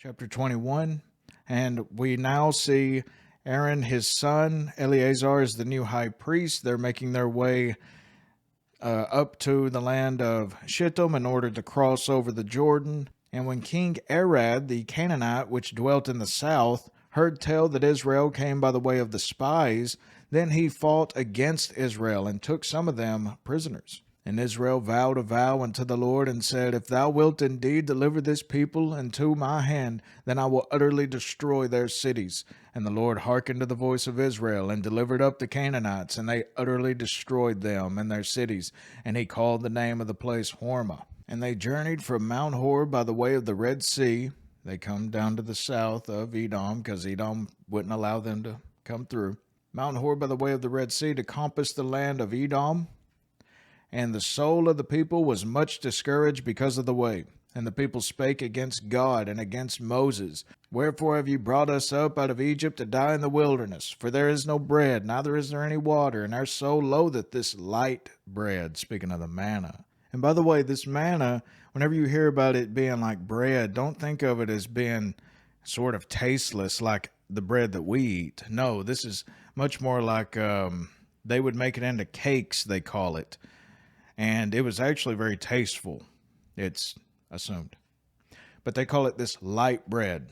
chapter 21. And we now see Aaron, his son, Eleazar is the new high priest. They're making their way up to the land of Shittim in order to cross over the Jordan. And when King Arad, the Canaanite, which dwelt in the south, heard tell that Israel came by the way of the spies, then he fought against Israel and took some of them prisoners. And Israel vowed a vow unto the Lord and said, If thou wilt indeed deliver this people into my hand, then I will utterly destroy their cities. And the Lord hearkened to the voice of Israel, and delivered up the Canaanites, and they utterly destroyed them and their cities. And he called the name of the place Hormah. And they journeyed from Mount Hor by the way of the Red Sea. They come down to the south of Edom, because Edom wouldn't allow them to come through. Mount Hor by the way of the Red Sea to compass the land of Edom. And the soul of the people was much discouraged because of the way. And the people spake against God and against Moses. Wherefore have you brought us up out of Egypt to die in the wilderness? For there is no bread, neither is there any water, and our soul loatheth this light bread. Speaking of the manna. And by the way, this manna, whenever you hear about it being like bread, don't think of it as being sort of tasteless like the bread that we eat. No, this is much more like they would make it into cakes, they call it. And it was actually very tasteful, it's assumed. But they call it this light bread.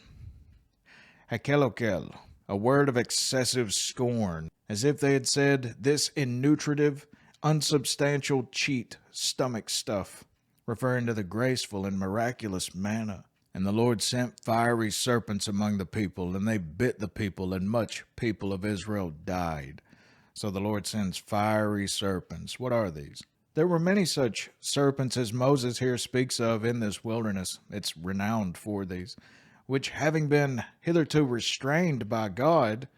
Hakelokel, a word of excessive scorn, as if they had said, this innutritive, unsubstantial cheat, stomach stuff, referring to the graceful and miraculous manna. And the Lord sent fiery serpents among the people, and they bit the people, and much people of Israel died. So the Lord sends fiery serpents. What are these? There were many such serpents as Moses here speaks of in this wilderness. It's renowned for these, which having been hitherto restrained by God,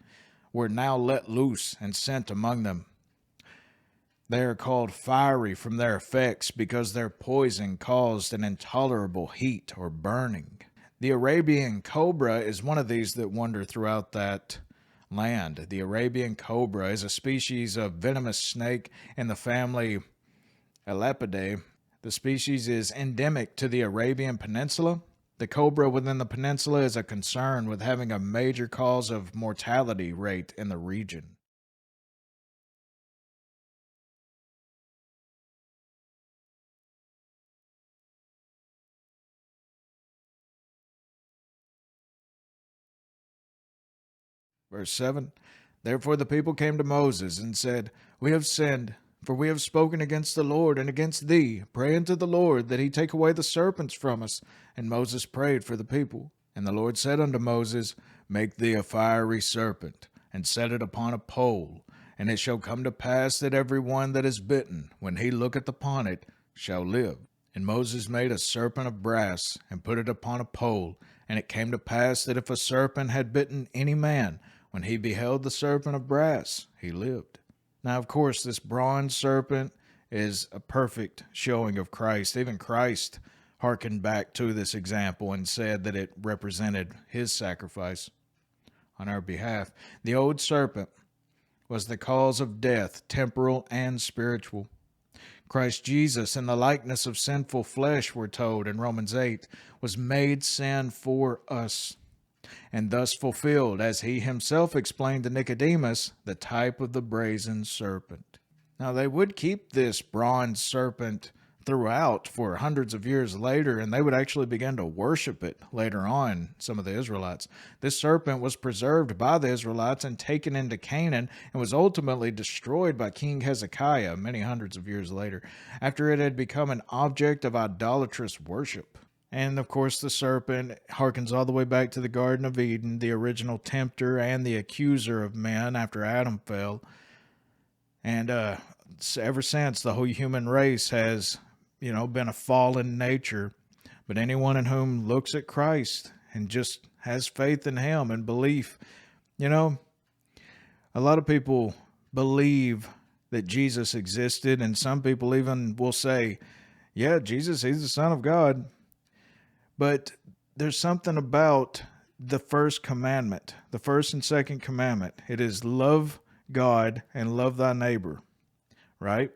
were now let loose and sent among them. They are called fiery from their effects because their poison caused an intolerable heat or burning. The Arabian cobra is one of these that wander throughout that land. The Arabian cobra is a species of venomous snake in the family Elapidae. The species is endemic to the Arabian Peninsula. The cobra within the peninsula is a concern with having a major cause of mortality rate in the region. Verse 7, Therefore the people came to Moses and said, We have sinned, for we have spoken against the Lord and against thee. Pray unto the Lord that he take away the serpents from us. And Moses prayed for the people. And the Lord said unto Moses, Make thee a fiery serpent, and set it upon a pole. And it shall come to pass that every one that is bitten, when he looketh upon it, shall live. And Moses made a serpent of brass, and put it upon a pole. And it came to pass that if a serpent had bitten any man, when he beheld the serpent of brass, he lived. Now, of course, this bronze serpent is a perfect showing of Christ. Even Christ hearkened back to this example and said that it represented his sacrifice on our behalf. The old serpent was the cause of death, temporal and spiritual. Christ Jesus, in the likeness of sinful flesh, we're told in Romans 8, was made sin for us, and thus fulfilled, as he himself explained to Nicodemus, the type of the brazen serpent. Now they would keep this bronze serpent throughout for hundreds of years later, and they would actually begin to worship it later on, some of the Israelites. This serpent was preserved by the Israelites and taken into Canaan, and was ultimately destroyed by King Hezekiah many hundreds of years later, after it had become an object of idolatrous worship. And of course the serpent harkens all the way back to the Garden of Eden, the original tempter and the accuser of men after Adam fell. And ever since, the whole human race has, been a fallen nature. But anyone in whom looks at Christ and just has faith in him and belief, a lot of people believe that Jesus existed, and some people even will say, yeah, Jesus, he's the Son of God. But there's something about the first commandment, the first and second commandment. It is love God and love thy neighbor, right?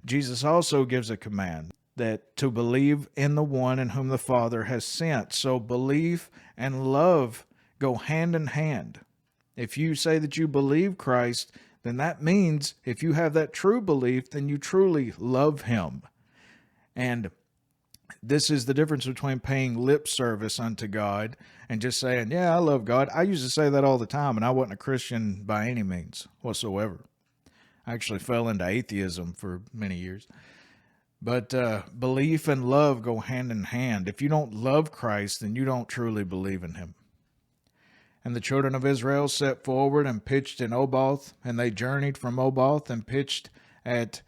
Jesus also gives a command that to believe in the one in whom the Father has sent. So belief and love go hand in hand. If you say that you believe Christ, then that means if you have that true belief, then you truly love him. And this is the difference between paying lip service unto God and just saying, yeah, I love God. I used to say that all the time, and I wasn't a Christian by any means whatsoever. I actually fell into atheism for many years. But belief and love go hand in hand. If you don't love Christ, then you don't truly believe in him. And the children of Israel set forward and pitched in Oboth, and they journeyed from Oboth and pitched at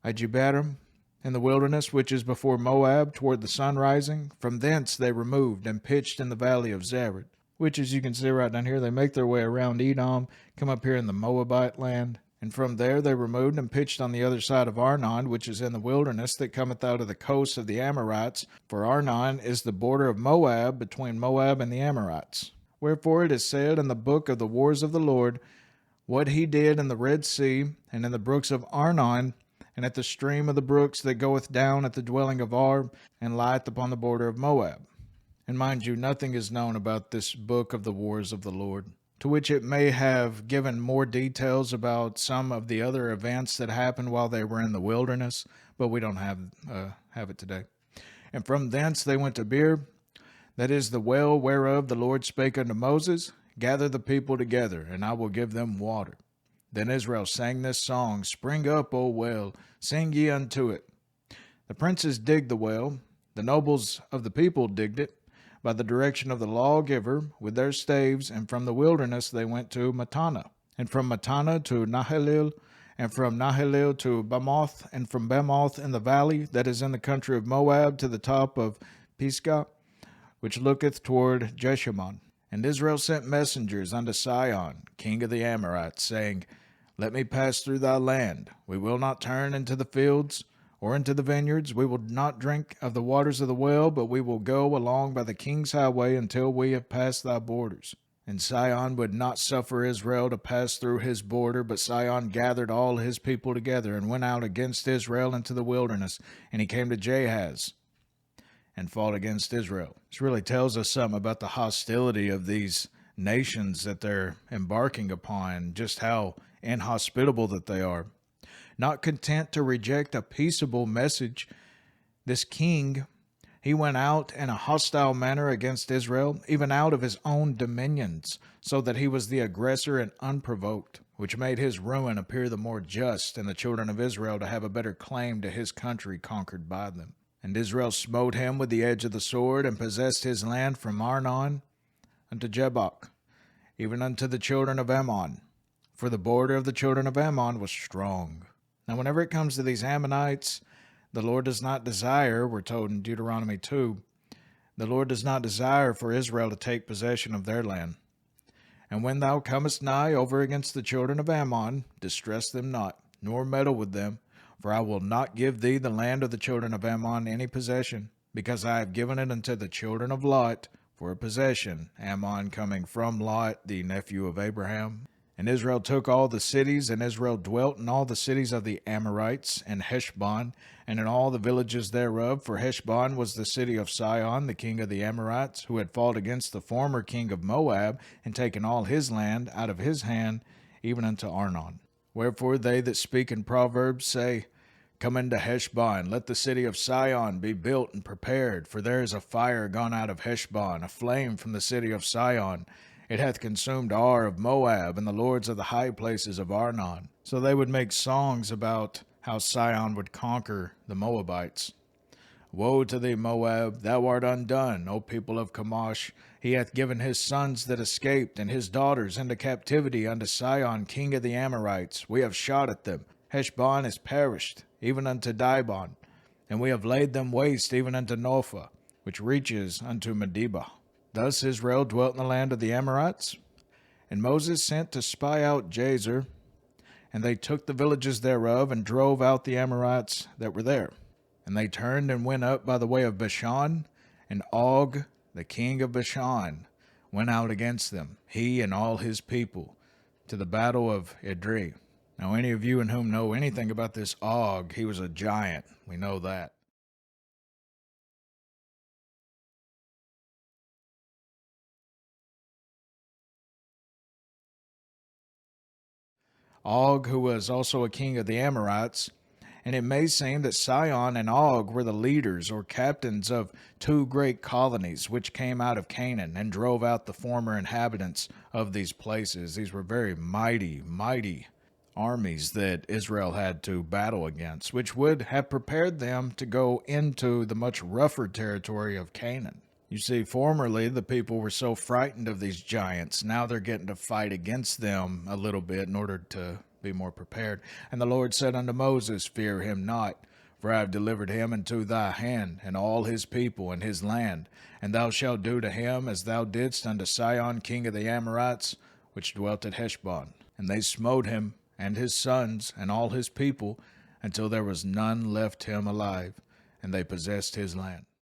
Ijebarim in the wilderness, which is before Moab, toward the sun rising. From thence they removed and pitched in the valley of Zered, which, as you can see right down here, they make their way around Edom, come up here in the Moabite land. And from there they removed and pitched on the other side of Arnon, which is in the wilderness that cometh out of the coast of the Amorites. For Arnon is the border of Moab, between Moab and the Amorites. Wherefore it is said in the book of the wars of the Lord, what he did in the Red Sea, and in the brooks of Arnon, and at the stream of the brooks that goeth down at the dwelling of Ar, and lieth upon the border of Moab. And mind you, nothing is known about this book of the wars of the Lord, to which it may have given more details about some of the other events that happened while they were in the wilderness, but we don't have it today. And from thence they went to Beer, that is the well whereof the Lord spake unto Moses, gather the people together, and I will give them water. Then Israel sang this song, Spring up, O well, sing ye unto it. The princes digged the well, the nobles of the people digged it, by the direction of the lawgiver with their staves, and from the wilderness they went to Mattanah, and from Mattanah to Nahalil, and from Nahalil to Bamoth, and from Bamoth in the valley that is in the country of Moab to the top of Pisgah, which looketh toward Jeshimon. And Israel sent messengers unto Sihon, king of the Amorites, saying, Let me pass through thy land. We will not turn into the fields or into the vineyards. We will not drink of the waters of the well, but we will go along by the king's highway until we have passed thy borders. And Sihon would not suffer Israel to pass through his border, but Sihon gathered all his people together and went out against Israel into the wilderness. And he came to Jahaz and fought against Israel. This really tells us something about the hostility of these nations that they're embarking upon, just how inhospitable that they are. Not content to reject a peaceable message, this king, he went out in a hostile manner against Israel, even out of his own dominions, so that he was the aggressor and unprovoked, which made his ruin appear the more just, and the children of Israel to have a better claim to his country conquered by them. And Israel smote him with the edge of the sword, and possessed his land from Arnon unto Jabbok, even unto the children of Ammon. For the border of the children of Ammon was strong. Now, whenever it comes to these Ammonites, the Lord does not desire, we're told in Deuteronomy 2, the Lord does not desire for Israel to take possession of their land. And when thou comest nigh over against the children of Ammon, distress them not, nor meddle with them, for I will not give thee the land of the children of Ammon any possession, because I have given it unto the children of Lot for a possession, Ammon coming from Lot, the nephew of Abraham. And Israel took all the cities, and Israel dwelt in all the cities of the Amorites, and Heshbon, and in all the villages thereof. For Heshbon was the city of Sihon, the king of the Amorites, who had fought against the former king of Moab, and taken all his land out of his hand, even unto Arnon. Wherefore they that speak in Proverbs say, Come into Heshbon, let the city of Sihon be built and prepared, for there is a fire gone out of Heshbon, a flame from the city of Sihon. It hath consumed Ar of Moab, and the lords of the high places of Arnon. So they would make songs about how Sihon would conquer the Moabites. Woe to thee, Moab, thou art undone, O people of Chemosh. He hath given his sons that escaped, and his daughters into captivity unto Sihon, king of the Amorites. We have shot at them. Heshbon is perished, even unto Dibon, and we have laid them waste, even unto Nopha, which reaches unto Medeba. Thus Israel dwelt in the land of the Amorites. And Moses sent to spy out Jazer, and they took the villages thereof, and drove out the Amorites that were there. And they turned and went up by the way of Bashan, and Og, the king of Bashan, went out against them, he and all his people, to the battle of Edrei. Now, any of you in whom know anything about this Og, he was a giant. We know that. Og, who was also a king of the Amorites. And it may seem that Sihon and Og were the leaders or captains of two great colonies which came out of Canaan and drove out the former inhabitants of these places. These were very mighty, mighty armies that Israel had to battle against, which would have prepared them to go into the much rougher territory of Canaan. You see, formerly the people were so frightened of these giants. Now they're getting to fight against them a little bit in order to be more prepared. And the Lord said unto Moses, Fear him not, for I have delivered him into thy hand, and all his people and his land. And thou shalt do to him as thou didst unto Sihon king of the Amorites, which dwelt at Heshbon. And they smote him, and his sons, and all his people, until there was none left him alive, and they possessed his land.